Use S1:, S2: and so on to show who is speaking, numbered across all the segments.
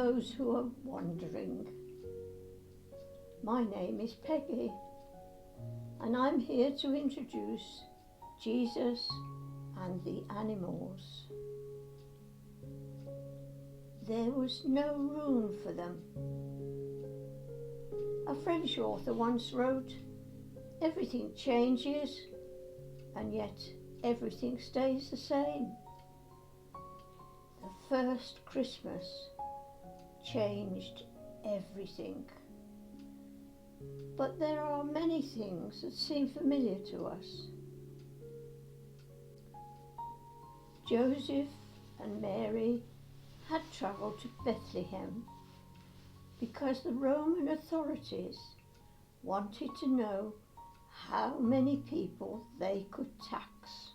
S1: those who are wandering. My name is Peggy, and I'm here to introduce Jesus and the animals. There was no room for them. A French author once wrote, "Everything changes, and yet everything stays the same." The first Christmas changed everything. But there are many things that seem familiar to us. Joseph and Mary had travelled to Bethlehem because the Roman authorities wanted to know how many people they could tax.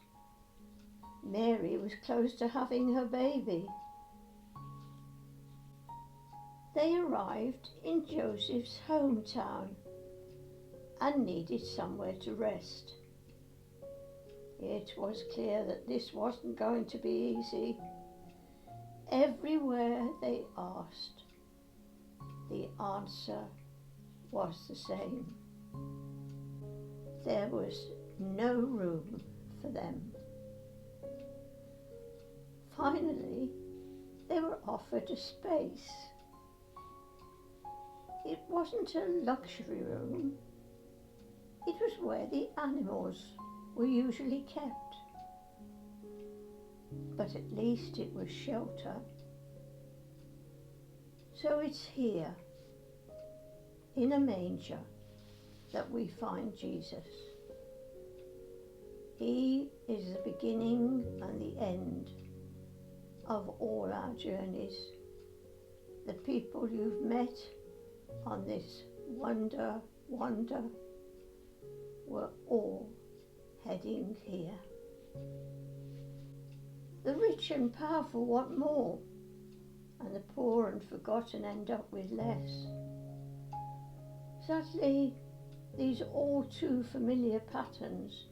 S1: Mary was close to having her baby. They arrived in Joseph's hometown and needed somewhere to rest. It was clear that this wasn't going to be easy. Everywhere they asked, the answer was the same. There was no room for them. Finally, they were offered a space. It wasn't a luxury room. It was where the animals were usually kept. But at least it was shelter. So it's here, in a manger, that we find Jesus. He is the beginning and the end of all our journeys. The people you've met on this wander were all heading here. The rich and powerful want more, and the poor and forgotten end up with less. Sadly, these all too familiar patterns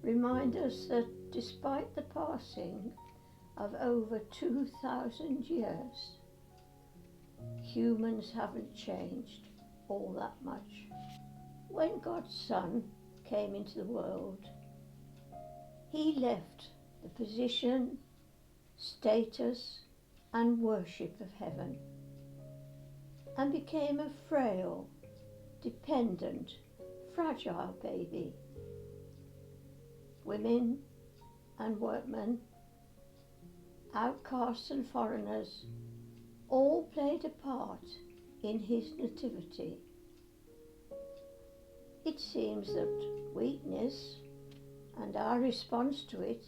S1: remind us that despite the passing of over 2,000 years, humans haven't changed all that much. When God's Son came into the world, he left the position, status, and worship of heaven and became a frail, dependent, fragile baby. Women and workmen, outcasts and foreigners, all played a part in his nativity. It seems that weakness and our response to it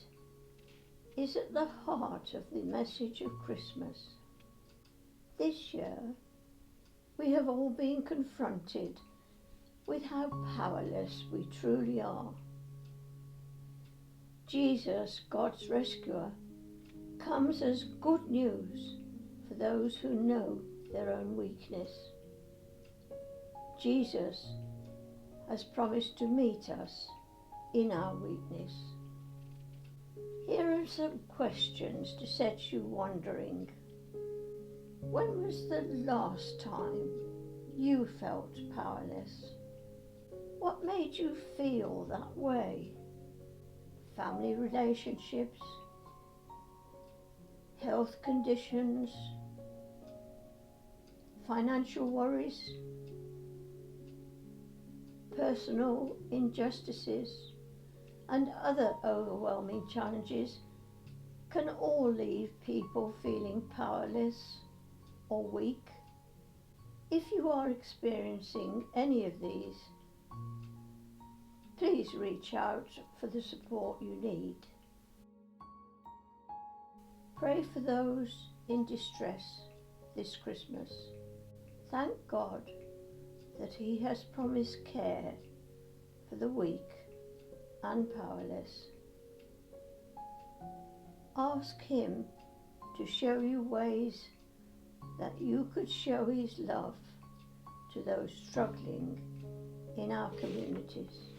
S1: is at the heart of the message of Christmas. This year, we have all been confronted with how powerless we truly are. Jesus, God's rescuer, comes as good news for those who know their own weakness. Jesus has promised to meet us in our weakness. Here are some questions to set you wondering. When was the last time you felt powerless? What made you feel that way? Family relationships, health conditions, financial worries, personal injustices, and other overwhelming challenges can all leave people feeling powerless or weak. If you are experiencing any of these, please reach out for the support you need. Pray for those in distress this Christmas. Thank God that he has promised care for the weak and powerless. Ask him to show you ways that you could show his love to those struggling in our communities.